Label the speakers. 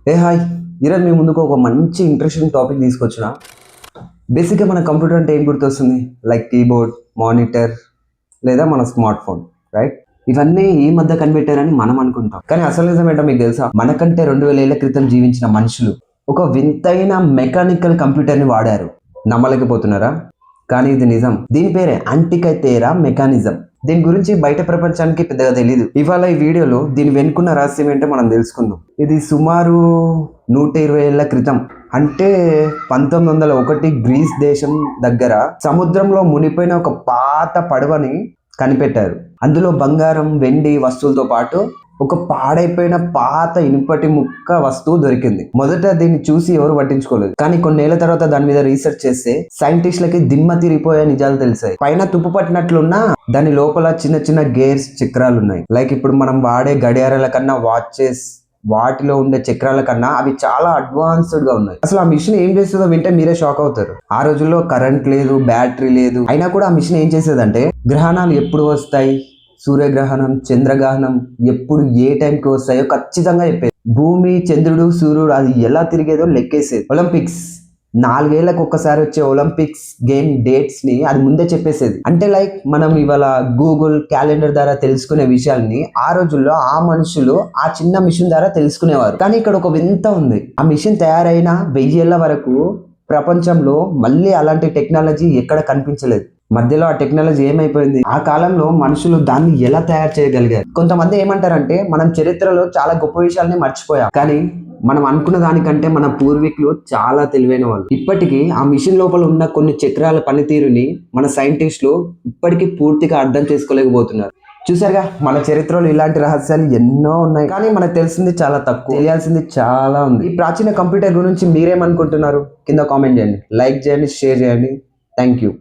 Speaker 1: Hi, ఈరోజు మీ ముందుకు ఒక మంచి ఇంట్రెస్టింగ్ టాపిక్ తీసుకొచ్చిన. బేసిక్గా మన కంప్యూటర్ అంటే ఏం గుర్తొస్తుంది? లైక్ కీబోర్డ్, మానిటర్ లేదా మన స్మార్ట్ ఫోన్, రైట్? ఇవన్నీ ఈ మధ్య కనిపెట్టారని మనం అనుకుంటాం, కానీ అసలు నిజం ఏంటో మీకు తెలుసా? మనకంటే 2000 ఏళ్ల క్రితం జీవించిన మనుషులు ఒక వింతైన మెకానికల్ కంప్యూటర్ని వాడారు. నమ్మలేకపోతున్నారా? కానీ ఇది నిజం. దీని పేరే యాంటికైథెరా మెకానిజం. దీని గురించి బయట ప్రపంచానికి పెద్దగా తెలియదు. ఇవాళ ఈ వీడియోలో దీని వెనుకున్న రహస్యం ఏంటో మనం తెలుసుకుందాం. ఇది సుమారు 120 ఏళ్ల క్రితం, అంటే 1901 గ్రీస్ దేశం దగ్గర సముద్రంలో మునిపోయిన ఒక పాత పడవని కనిపెట్టారు. అందులో బంగారం, వెండి వస్తువులతో పాటు ఒక పాడైపోయిన పాత ఇనుపటి ముక్క వస్తువు దొరికింది. మొదట దీన్ని చూసి ఎవరు పట్టించుకోలేదు, కానీ కొన్నేళ్ల తర్వాత దాని మీద రీసెర్చ్ చేస్తే సైంటిస్టులకి దిమ్మ తిరిగిపోయే నిజాలు తెలిసాయి. పైన తుప్పు పట్టినట్లున్నా దాని లోపల చిన్న చిన్న గేర్స్, చక్రాలు ఉన్నాయి. లైక్ ఇప్పుడు మనం వాడే గడియారాల కన్నా, వాచెస్ వాటిలో ఉండే చక్రాల కన్నా అవి చాలా అడ్వాన్స్డ్ గా ఉన్నాయి. అసలు ఆ మిషన్ ఏం చేస్తుందో వింటే మీరే షాక్ అవుతారు. ఆ రోజుల్లో కరెంట్ లేదు, బ్యాటరీ లేదు, అయినా కూడా ఆ మిషన్ ఏం చేసేదంటే గ్రహణాలు ఎప్పుడు వస్తాయి, సూర్యగ్రహణం, చంద్రగ్రహణం ఎప్పుడు ఏ టైంకి వస్తాయో ఖచ్చితంగా చెప్పేది. భూమి, చంద్రుడు, సూర్యుడు అది ఎలా తిరిగేదో లెక్కేసేది. ఒలింపిక్స్ 4 ఏళ్లకు ఒక్కసారి వచ్చే ఒలింపిక్స్ గేమ్ డేట్స్ ని అది ముందే చెప్పేసేది. అంటే లైక్ మనం ఇవాళ గూగుల్ క్యాలెండర్ ద్వారా తెలుసుకునే విషయాల్ని ఆ రోజుల్లో ఆ మనుషులు ఆ చిన్న మిషన్ ద్వారా తెలుసుకునేవారు. కానీ ఇక్కడ ఒక వింత ఉంది. ఆ మిషన్ తయారైన 1000 ఏళ్ల వరకు ప్రపంచంలో మళ్ళీ అలాంటి టెక్నాలజీ ఎక్కడ కనిపించలేదు. మధ్యలో ఆ టెక్నాలజీ ఏమైపోయింది? ఆ కాలంలో మనుషులు దాన్ని ఎలా తయారు చేయగలిగారు? కొంతమంది ఏమంటారంటే మనం చరిత్రలో చాలా గొప్ప విషయాల్ని మర్చిపోయాం, కానీ మనం అనుకున్న దానికంటే మన పూర్వీకులు చాలా తెలివైన వాళ్ళు. ఇప్పటికీ ఆ మిషన్ లోపల ఉన్న కొన్ని చక్రాల పనితీరుని మన సైంటిస్టులు ఇప్పటికీ పూర్తిగా అర్థం చేసుకోలేకపోతున్నారు. చూసారుగా, మన చరిత్రలో ఇలాంటి రహస్యాలు ఎన్నో ఉన్నాయి, కానీ మనకు తెలిసింది చాలా తక్కువ, తెలియాల్సింది చాలా ఉంది. ఈ ప్రాచీన కంప్యూటర్ గురించి మీరేమనుకుంటున్నారు? కింద కామెంట్ చేయండి, లైక్ చేయండి, షేర్ చేయండి. Thank you.